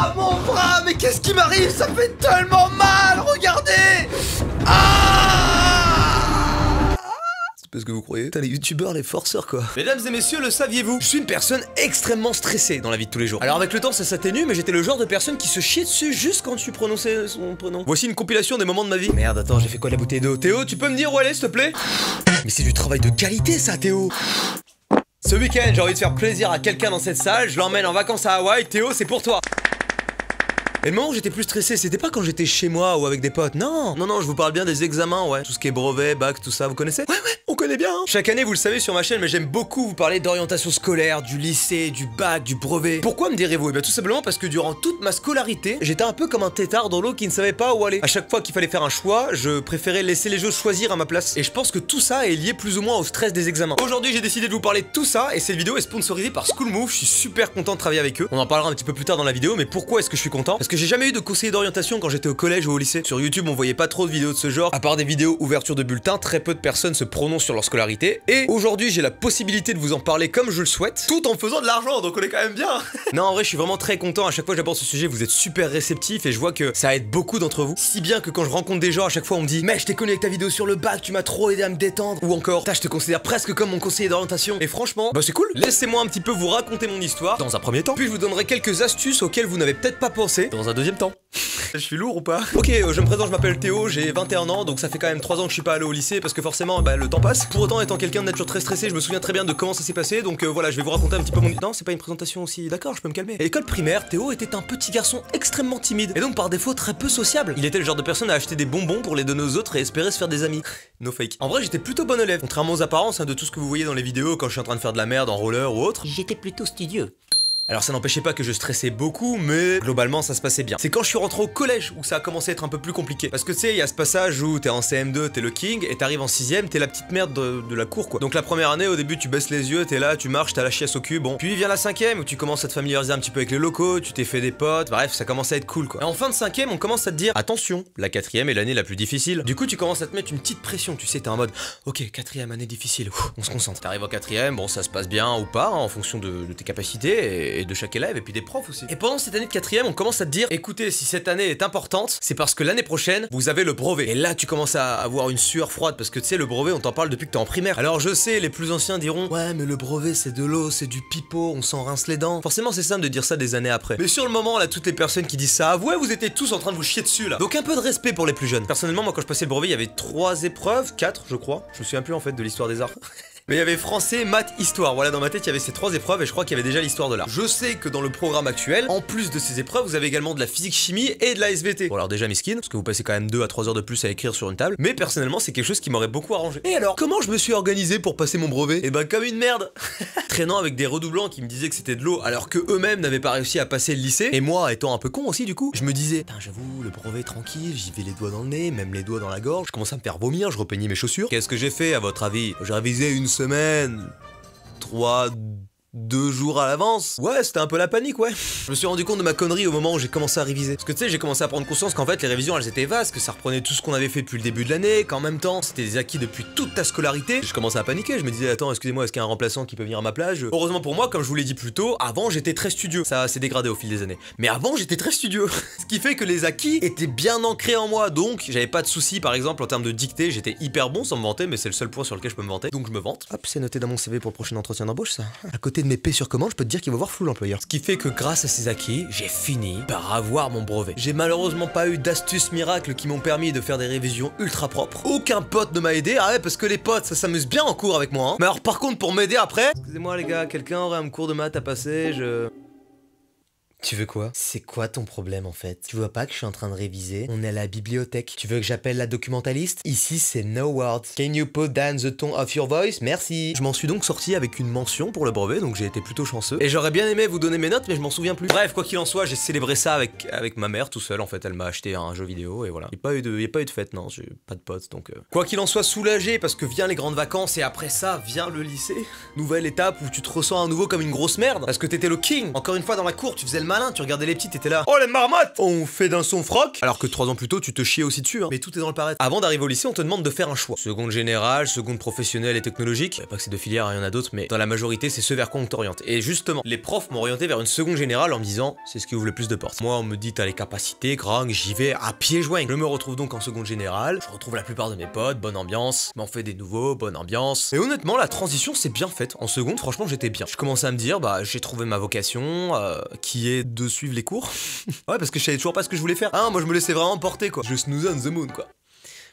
Ah, mon bras, mais qu'est-ce qui m'arrive? Ça fait tellement mal, regardez. Ah! C'est pas ce que vous croyez? Putain, les youtubeurs, les forceurs quoi. Mesdames et messieurs, le saviez-vous? Je suis une personne extrêmement stressée dans la vie de tous les jours. Alors avec le temps ça s'atténue, mais j'étais le genre de personne qui se chiait dessus juste quand tu prononçais son prénom. Voici une compilation des moments de ma vie. Merde, attends, j'ai fait quoi la bouteille d'eau? Théo, tu peux me dire où elle est s'il te plaît? Mais c'est du travail de qualité ça, Théo. Ce week-end, j'ai envie de faire plaisir à quelqu'un dans cette salle, je l'emmène en vacances à Hawaï. Théo, c'est pour toi. Et le moment où j'étais plus stressé, c'était pas quand j'étais chez moi ou avec des potes, non. Non, je vous parle bien des examens, ouais. Tout ce qui est brevet, bac, tout ça, vous connaissez? Ouais, on connaît bien, hein. Chaque année, vous le savez sur ma chaîne, mais j'aime beaucoup vous parler d'orientation scolaire, du lycée, du bac, du brevet. Pourquoi me direz-vous? Eh bien tout simplement parce que durant toute ma scolarité, j'étais un peu comme un tétard dans l'eau qui ne savait pas où aller. À chaque fois qu'il fallait faire un choix, je préférais laisser les choses choisir à ma place. Et je pense que tout ça est lié plus ou moins au stress des examens. Aujourd'hui, j'ai décidé de vous parler de tout ça, et cette vidéo est sponsorisée par School Move. Je suis super content de travailler avec eux. On en parlera un petit peu plus tard dans la vidéo, mais pourquoi est-ce que je suis content? Parce que j'ai jamais eu de conseiller d'orientation quand j'étais au collège ou au lycée. Sur YouTube, on voyait pas trop de vidéos de ce genre. À part des vidéos ouverture de bulletins, très peu de personnes se prononcent sur leur scolarité. Et aujourd'hui, j'ai la possibilité de vous en parler comme je le souhaite, tout en faisant de l'argent, donc on est quand même bien. Non, en vrai, je suis vraiment très content. À chaque fois que j'aborde ce sujet, vous êtes super réceptifs et je vois que ça aide beaucoup d'entre vous. Si bien que quand je rencontre des gens, à chaque fois, on me dit: mais je t'ai connu avec ta vidéo sur le bac, tu m'as trop aidé à me détendre. Ou encore: je te considère presque comme mon conseiller d'orientation. Et franchement, bah c'est cool. Laissez-moi un petit peu vous raconter mon histoire dans un premier temps. Puis je vous donnerai quelques astuces auxquelles vous n'avez peut-être pas pensé dans un deuxième temps. Je suis lourd ou pas? Ok, je me présente, je m'appelle Théo, j'ai 21 ans, donc ça fait quand même 3 ans que je suis pas allé au lycée parce que forcément, bah, le temps passe. Pour autant, étant quelqu'un de nature très stressé, je me souviens très bien de comment ça s'est passé, donc voilà, je vais vous raconter un petit peu mon... Non, c'est pas une présentation aussi, d'accord, je peux me calmer. À l'école primaire, Théo était un petit garçon extrêmement timide, et donc par défaut très peu sociable. Il était le genre de personne à acheter des bonbons pour les donner aux autres et espérer se faire des amis. No fake. En vrai, j'étais plutôt bon élève, contrairement aux apparences, hein, de tout ce que vous voyez dans les vidéos quand je suis en train de faire de la merde en roller ou autre. J'étais plutôt studieux. Alors ça n'empêchait pas que je stressais beaucoup, mais globalement ça se passait bien. C'est quand je suis rentré au collège où ça a commencé à être un peu plus compliqué. Parce que tu sais, il y a ce passage où t'es en CM2, t'es le king, et t'arrives en 6ème, t'es la petite merde de la cour quoi. Donc la première année, au début tu baisses les yeux, t'es là, tu marches, t'as la chiasse au cul, bon. Puis vient la 5ème où tu commences à te familiariser un petit peu avec les locaux, tu t'es fait des potes, bref, ça commence à être cool quoi. Et en fin de 5ème, on commence à te dire: attention, la 4ème est l'année la plus difficile. Du coup tu commences à te mettre une petite pression, tu sais, t'es en mode: ok, 4ème année difficile, on se concentre. T'arrives en 4ème, bon ça se passe bien ou pas, hein, en fonction de tes capacités et de chaque élève, et puis des profs aussi. Et pendant cette année de 4ème, on commence à te dire: écoutez, si cette année est importante, c'est parce que l'année prochaine, vous avez le brevet. Et là, tu commences à avoir une sueur froide parce que tu sais, le brevet, on t'en parle depuis que t'es en primaire. Alors je sais, les plus anciens diront: ouais, mais le brevet, c'est de l'eau, c'est du pipeau, on s'en rince les dents. Forcément, c'est simple de dire ça des années après. Mais sur le moment, là, toutes les personnes qui disent ça, ouais, vous étiez tous en train de vous chier dessus là. Donc un peu de respect pour les plus jeunes. Personnellement, moi, quand je passais le brevet, il y avait 3 épreuves, 4, je crois. Je me souviens plus en fait de l'histoire des arts. Mais il y avait français, maths, histoire. Voilà, dans ma tête, il y avait ces 3 épreuves et je crois qu'il y avait déjà l'histoire de l'art. Je sais que dans le programme actuel, en plus de ces épreuves, vous avez également de la physique-chimie et de la SVT. Bon, alors déjà miskin, parce que vous passez quand même 2 à 3 heures de plus à écrire sur une table. Mais personnellement, c'est quelque chose qui m'aurait beaucoup arrangé. Et alors, comment je me suis organisé pour passer mon brevet? Eh ben, comme une merde. Traînant avec des redoublants qui me disaient que c'était de l'eau, alors que eux-mêmes n'avaient pas réussi à passer le lycée. Et moi, étant un peu con aussi, du coup, je me disais: putain, j'avoue, le brevet tranquille, j'y vais les doigts dans le nez, même les doigts dans la gorge. Je commençais à me faire vomir, je repeignais mes chaussures. Qu'est-ce que j'ai fait à votre avis? J'ai révisé une semaine. 2 jours à l'avance. Ouais, c'était un peu la panique, ouais. Je me suis rendu compte de ma connerie au moment où j'ai commencé à réviser. Parce que tu sais, j'ai commencé à prendre conscience qu'en fait, les révisions, elles étaient vastes, que ça reprenait tout ce qu'on avait fait depuis le début de l'année, qu'en même temps, c'était des acquis depuis toute ta scolarité. Je commençais à paniquer, je me disais: attends, excusez-moi, est-ce qu'il y a un remplaçant qui peut venir à ma place? Heureusement pour moi, comme je vous l'ai dit plus tôt, avant, j'étais très studieux. Ça s'est dégradé au fil des années. Mais avant, j'étais très studieux. Ce qui fait que les acquis étaient bien ancrés en moi. Donc, j'avais pas de soucis, par exemple, en termes de dictée, j'étais hyper bon sans me vanter, mais c'est le seul point sur lequel je peux me vanter. Donc, je me vante. Hop, c'est noté dans mon CV pour le prochain entretien d'embauche, ça. À côté de mes P sur commande, je peux te dire qu'il va voir flou l'employeur. Ce qui fait que grâce à ces acquis, j'ai fini par avoir mon brevet. J'ai malheureusement pas eu d'astuces miracles qui m'ont permis de faire des révisions ultra propres. Aucun pote ne m'a aidé. Ah ouais, parce que les potes, ça s'amuse bien en cours avec moi, hein. Mais alors par contre, pour m'aider après... Excusez-moi les gars, quelqu'un aurait un cours de maths à passer, Tu veux quoi? C'est quoi ton problème en fait? Tu vois pas que je suis en train de réviser? On est à la bibliothèque. Tu veux que j'appelle la documentaliste? Ici c'est no words. Can you put down the tone of your voice? Merci. Je m'en suis donc sorti avec une mention pour le brevet, donc j'ai été plutôt chanceux. Et j'aurais bien aimé vous donner mes notes, mais je m'en souviens plus. Bref, quoi qu'il en soit, j'ai célébré ça avec ma mère tout seul. En fait, elle m'a acheté un jeu vidéo et voilà. Il n'y a pas eu de fête, non, j'ai pas de potes donc. Quoi qu'il en soit, soulagé parce que vient les grandes vacances et après ça vient le lycée. Nouvelle étape où tu te ressens à nouveau comme une grosse merde parce que t'étais le king. Encore une fois dans la cour, tu faisais le malin, tu regardais les petits, t'étais là. Oh les marmottes, on fait d'un son froc. Alors que 3 ans plus tôt, tu te chiais aussi dessus, hein. Mais tout est dans le paraître. Avant d'arriver au lycée, on te demande de faire un choix. Seconde générale, seconde professionnelle et technologique. Pas que c'est deux filières, il y en a d'autres, mais dans la majorité, c'est ce vers quoi on t'oriente. Et justement, les profs m'ont orienté vers une seconde générale en me disant, c'est ce qui ouvre le plus de portes. Moi, on me dit t'as les capacités, grang, j'y vais à pieds joints. Je me retrouve donc en seconde générale. Je retrouve la plupart de mes potes, bonne ambiance. M'en fais des nouveaux, bonne ambiance. Et honnêtement, la transition s'est bien faite. En seconde, franchement, j'étais bien. Je commençais à me dire, bah, j'ai trouvé ma vocation, qui est de suivre les cours. Ouais, parce que je savais toujours pas ce que je voulais faire. Ah, moi, je me laissais vraiment porter, quoi. Je snooze on the moon, quoi.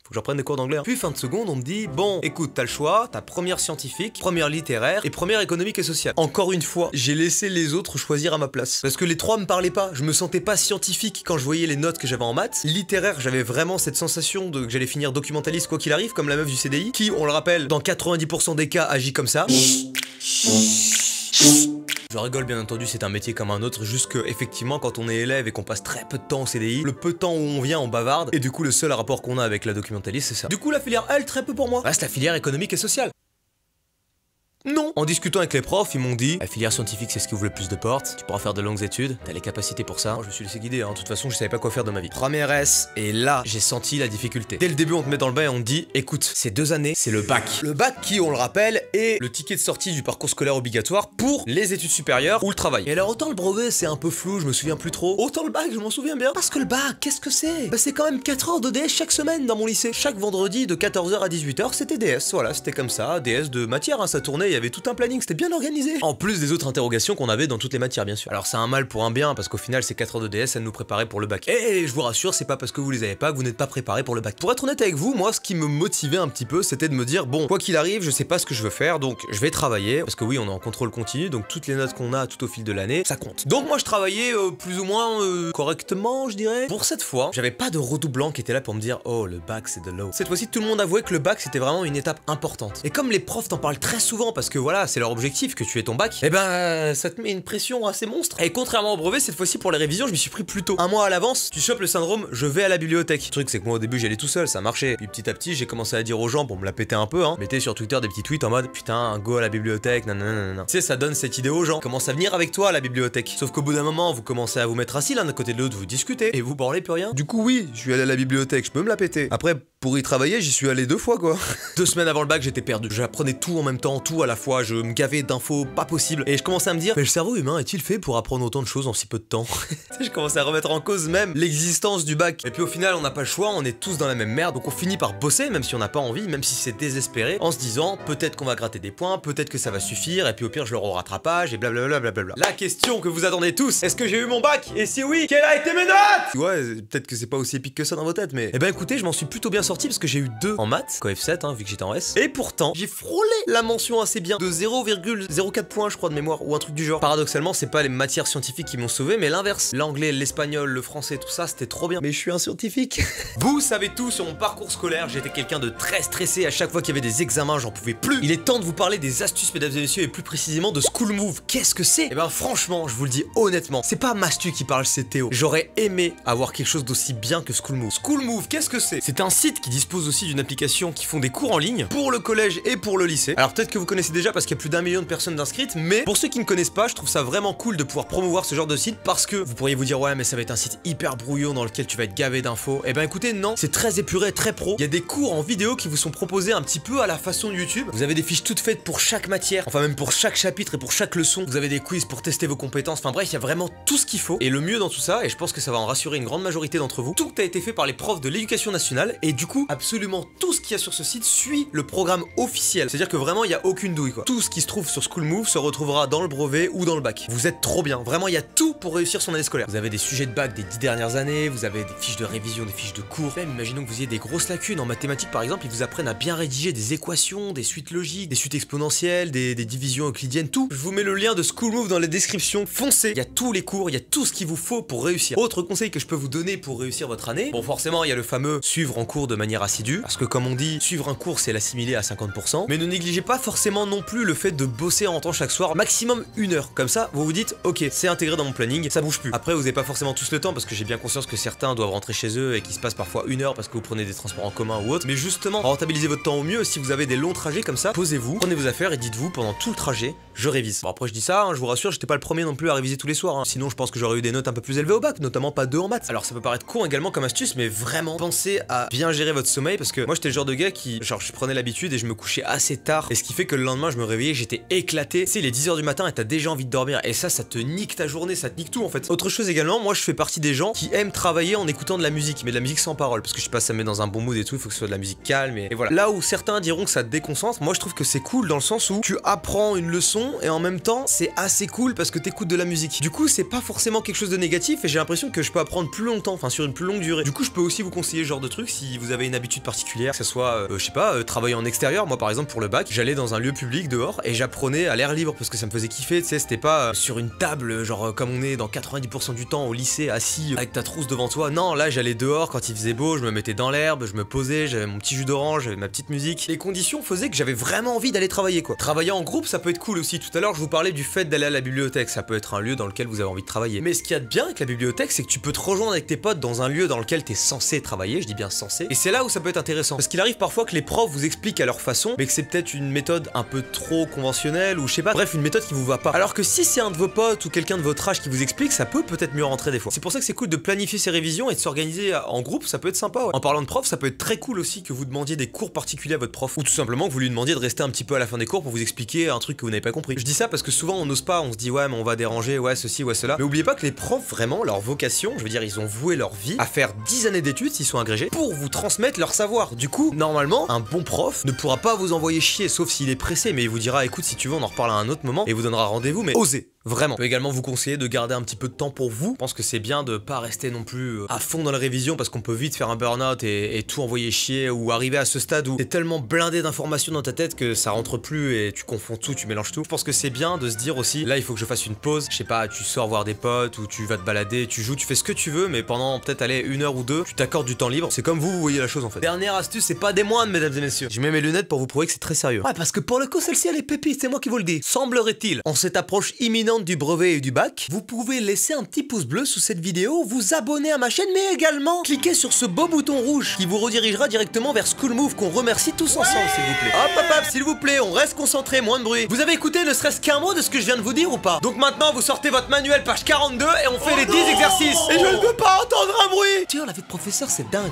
Faut que je reprenne des cours d'anglais. Puis fin de seconde, on me dit, bon, écoute, t'as le choix, t'as première scientifique, première littéraire et première économique et sociale. Encore une fois, j'ai laissé les autres choisir à ma place. Parce que les trois me parlaient pas. Je me sentais pas scientifique quand je voyais les notes que j'avais en maths. Littéraire, j'avais vraiment cette sensation de que j'allais finir documentaliste quoi qu'il arrive, comme la meuf du CDI, qui, on le rappelle, dans 90% des cas, agit comme ça. Je rigole bien entendu, c'est un métier comme un autre, juste que effectivement quand on est élève et qu'on passe très peu de temps au CDI, le peu de temps où on vient on bavarde, et du coup le seul rapport qu'on a avec la documentaliste c'est ça. Du coup la filière L, très peu pour moi, reste la filière économique et sociale. Non. En discutant avec les profs, ils m'ont dit la filière scientifique c'est ce qui ouvre le plus de portes, tu pourras faire de longues études, t'as les capacités pour ça. Moi, je me suis laissé guider, hein. De toute façon je savais pas quoi faire de ma vie. Première S, et là j'ai senti la difficulté. Dès le début on te met dans le bain et on te dit écoute, ces 2 années c'est le bac. Le bac qui, on le rappelle, est le ticket de sortie du parcours scolaire obligatoire pour les études supérieures ou le travail. Et alors autant le brevet c'est un peu flou, je me souviens plus trop, autant le bac je m'en souviens bien. Parce que le bac, qu'est-ce que c'est? Bah c'est quand même 4 heures de DS chaque semaine dans mon lycée. Chaque vendredi de 14h à 18h c'était DS, voilà c'était comme ça, DS de matière, hein, ça tournait, il y avait tout un planning, c'était bien organisé. En plus des autres interrogations qu'on avait dans toutes les matières bien sûr. Alors c'est un mal pour un bien parce qu'au final c'est 4 heures de DS à nous préparer pour le bac. Et je vous rassure, c'est pas parce que vous les avez pas que vous n'êtes pas préparé pour le bac. Pour être honnête avec vous, moi ce qui me motivait un petit peu c'était de me dire bon, quoi qu'il arrive, je sais pas ce que je veux faire donc je vais travailler parce que oui, on est en contrôle continu donc toutes les notes qu'on a tout au fil de l'année, ça compte. Donc moi je travaillais plus ou moins correctement, je dirais. Pour cette fois, j'avais pas de redoublant qui était là pour me dire oh le bac c'est de l'eau. Cette fois-ci tout le monde avouait que le bac c'était vraiment une étape importante. Et comme les profs t'en parlent très souvent parce que voilà, c'est leur objectif que tu aies ton bac, et ben ça te met une pression assez monstre. Et contrairement au brevet, cette fois-ci pour les révisions, je m'y suis pris plus tôt. Un mois à l'avance, tu chopes le syndrome je vais à la bibliothèque. Le truc c'est que moi au début j'allais tout seul, ça marchait. Puis petit à petit, j'ai commencé à dire aux gens pour me la péter un peu, hein. Mettez sur Twitter des petits tweets en mode putain, go à la bibliothèque, nanana. Tu sais, ça donne cette idée aux gens. Commence à venir avec toi à la bibliothèque. Sauf qu'au bout d'un moment, vous commencez à vous mettre assis l'un à côté de l'autre, vous discutez et vous parlez plus rien. Du coup oui, je suis allé à la bibliothèque, je peux me la péter. Après pour y travailler, j'y suis allé 2 fois quoi. 2 semaines avant le bac, j'étais perdu. J'apprenais tout en même temps, tout à la fois, je me gavais d'infos pas possible. Et je commençais à me dire, mais le cerveau humain est-il fait pour apprendre autant de choses en si peu de temps? Je commençais à remettre en cause même l'existence du bac. Et puis au final, on n'a pas le choix, on est tous dans la même merde, donc on finit par bosser, même si on n'a pas envie, même si c'est désespéré, en se disant, peut-être qu'on va gratter des points, peut-être que ça va suffire, et puis au pire, je l'aurai au rattrapage, et blablabla. Blablabla. La question que vous attendez tous, est-ce que j'ai eu mon bac? Et si oui, quelle a été mes notes? Ouais, peut-être que c'est pas aussi épique que ça dans vos têtes, mais... Eh ben écoutez, je m'en suis plutôt bien sorti parce que j'ai eu 2 en maths, coef 7, hein, vu que j'étais en S. Et pourtant, j'ai frôlé la mention assez bien, de 0,04 points, je crois, de mémoire, ou un truc du genre. Paradoxalement, c'est pas les matières scientifiques qui m'ont sauvé, mais l'inverse. L'anglais, l'espagnol, le français, tout ça, c'était trop bien. Mais je suis un scientifique. Vous savez tout sur mon parcours scolaire, j'étais quelqu'un de très stressé à chaque fois qu'il y avait des examens, j'en pouvais plus. Il est temps de vous parler des astuces, mesdames et messieurs, et plus précisément de School Move. Qu'est-ce que c'est? Eh ben franchement, je vous le dis honnêtement, c'est pas Mastu qui parle, c'est Théo. J'aurais aimé avoir quelque chose d'aussi bien que School Move. School Move, qu'est-ce que c'est? C'est un site qui dispose aussi d'une application qui font des cours en ligne pour le collège et pour le lycée. Alors peut-être que vous connaissez déjà parce qu'il y a plus d'1 million de personnes d'inscrites, mais pour ceux qui ne connaissent pas, je trouve ça vraiment cool de pouvoir promouvoir ce genre de site parce que vous pourriez vous dire ouais mais ça va être un site hyper brouillon dans lequel tu vas être gavé d'infos. Et ben écoutez, non, c'est très épuré, très pro. Il y a des cours en vidéo qui vous sont proposés un petit peu à la façon de YouTube. Vous avez des fiches toutes faites pour chaque matière, enfin même pour chaque chapitre et pour chaque leçon. Vous avez des quiz pour tester vos compétences. Enfin bref, il y a vraiment tout ce qu'il faut. Et le mieux dans tout ça, et je pense que ça va en rassurer une grande majorité d'entre vous, tout a été fait par les profs de l'éducation nationale et du coup, absolument tout ce qu'il y a sur ce site suit le programme officiel. C'est-à-dire que vraiment, il y a aucune douille quoi. Tout ce qui se trouve sur School Move se retrouvera dans le brevet ou dans le bac. Vous êtes trop bien. Vraiment, il y a tout pour réussir son année scolaire. Vous avez des sujets de bac des 10 dernières années, vous avez des fiches de révision, des fiches de cours. Même imaginons que vous ayez des grosses lacunes en mathématiques par exemple, ils vous apprennent à bien rédiger des équations, des suites logiques, des suites exponentielles, des divisions euclidiennes, tout. Je vous mets le lien de School Move dans la description. Foncez. Il y a tous les cours, il y a tout ce qu'il vous faut pour réussir. Autre conseil que je peux vous donner pour réussir votre année. Bon, forcément, il y a le fameux suivre en cours de manière assidue, parce que comme on dit, suivre un cours c'est l'assimiler à 50%. Mais ne négligez pas forcément non plus le fait de bosser en temps chaque soir, maximum 1 heure. Comme ça, vous vous dites, ok, c'est intégré dans mon planning, ça bouge plus. Après, vous n'avez pas forcément tous le temps parce que j'ai bien conscience que certains doivent rentrer chez eux et qu'il se passe parfois 1 heure parce que vous prenez des transports en commun ou autre. Mais justement, rentabilisez votre temps au mieux. Si vous avez des longs trajets comme ça, posez-vous, prenez vos affaires et dites-vous pendant tout le trajet, je révise. Bon, après, je dis ça, hein, je vous rassure, j'étais pas le premier non plus à réviser tous les soirs. Hein. Sinon, je pense que j'aurais eu des notes un peu plus élevées au bac, notamment pas 2 en maths. Alors, ça peut paraître con également comme astuce, mais vraiment, pensez à bien gérer votre sommeil parce que moi, j'étais le genre de gars qui, genre, je prenais l'habitude et je me couchais assez tard. Et ce qui fait que le lendemain, je me réveillais, j'étais éclaté. Tu sais, il est 10 h du matin et t'as déjà envie de dormir. Et ça te nique ta journée, ça te nique tout en fait. Autre chose également, moi, je fais partie des gens qui aiment travailler en écoutant de la musique, mais de la musique sans parole. Parce que je sais pas, ça me met dans un bon mood et tout, il faut que ce soit de la musique calme et voilà. Là où certains diront que ça te déconcentre, moi, je trouve que c'est cool dans le sens où tu apprends une leçon et en même temps, c'est assez cool parce que t'écoutes de la musique. Du coup, c'est pas forcément quelque chose de négatif et j'ai l'impression que je peux apprendre plus longtemps, enfin sur une plus longue durée. Du coup, je peux aussi vous conseiller ce genre de truc si vous avez une habitude particulière, que ce soit, je sais pas, travailler en extérieur. Moi, par exemple, pour le bac, j'allais dans un lieu public dehors et j'apprenais à l'air libre parce que ça me faisait kiffer. Tu sais, c'était pas sur une table, genre comme on est dans 90% du temps au lycée, assis avec ta trousse devant toi. Non, là, j'allais dehors quand il faisait beau, je me mettais dans l'herbe, je me posais, j'avais mon petit jus d'orange, j'avais ma petite musique. Les conditions faisaient que j'avais vraiment envie d'aller travailler, quoi. Travailler en groupe, ça peut être cool aussi. Tout à l'heure, je vous parlais du fait d'aller à la bibliothèque. Ça peut être un lieu dans lequel vous avez envie de travailler. Mais ce qu'il y a de bien avec la bibliothèque, c'est que tu peux te rejoindre avec tes potes dans un lieu dans lequel t'es censé travailler. Je dis bien censé. Et c'est là où ça peut être intéressant. Parce qu'il arrive parfois que les profs vous expliquent à leur façon, mais que c'est peut-être une méthode un peu trop conventionnelle ou je sais pas. Bref, une méthode qui vous va pas. Alors que si c'est un de vos potes ou quelqu'un de votre âge qui vous explique, ça peut peut-être mieux rentrer des fois. C'est pour ça que c'est cool de planifier ses révisions et de s'organiser en groupe, ça peut être sympa. Ouais. En parlant de prof, ça peut être très cool aussi que vous demandiez des cours particuliers à votre prof ou tout simplement que vous lui demandiez de rester un petit peu à la fin des cours pour vous expliquer un truc que vous n'avez pas compris. Je dis ça parce que souvent on n'ose pas, on se dit ouais mais on va déranger, ouais ceci, ouais cela. Mais oubliez pas que les profs, vraiment, leur vocation, je veux dire, ils ont voué leur vie à faire 10 années d'études s'ils sont agrégés pour vous transmettre leur savoir. Du coup, normalement, un bon prof ne pourra pas vous envoyer chier sauf s'il est pressé, mais il vous dira écoute si tu veux on en reparle à un autre moment et vous donnera rendez-vous, mais osez. Vraiment. Je peux également vous conseiller de garder un petit peu de temps pour vous. Je pense que c'est bien de pas rester non plus à fond dans la révision parce qu'on peut vite faire un burn-out et tout envoyer chier ou arriver à ce stade où t'es tellement blindé d'informations dans ta tête que ça rentre plus et tu confonds tout, tu mélanges tout. Je pense que c'est bien de se dire aussi, là il faut que je fasse une pause. Je sais pas, tu sors voir des potes ou tu vas te balader, tu joues, tu fais ce que tu veux, mais pendant peut-être aller 1 heure ou 2, tu t'accordes du temps libre. C'est comme vous voyez la chose en fait. Dernière astuce, c'est pas des moindres, mesdames et messieurs. Je mets mes lunettes pour vous prouver que c'est très sérieux. Ouais, parce que pour le coup, celle-ci elle est pépite, c'est moi qui vous le dis. Semblerait-il, en cette approche imminente du brevet et du bac, vous pouvez laisser un petit pouce bleu sous cette vidéo, vous abonner à ma chaîne, mais également cliquer sur ce beau bouton rouge qui vous redirigera directement vers School Move qu'on remercie tous ensemble, s'il vous plaît. Hop, hop, hop, s'il vous plaît, on reste concentré, moins de bruit. Vous avez écouté ne serait-ce qu'un mot de ce que je viens de vous dire ou pas? Donc maintenant, vous sortez votre manuel page 42 et on fait les 10 exercices. Et je ne veux pas entendre un bruit. Tiens, la vie de professeur, c'est dingue.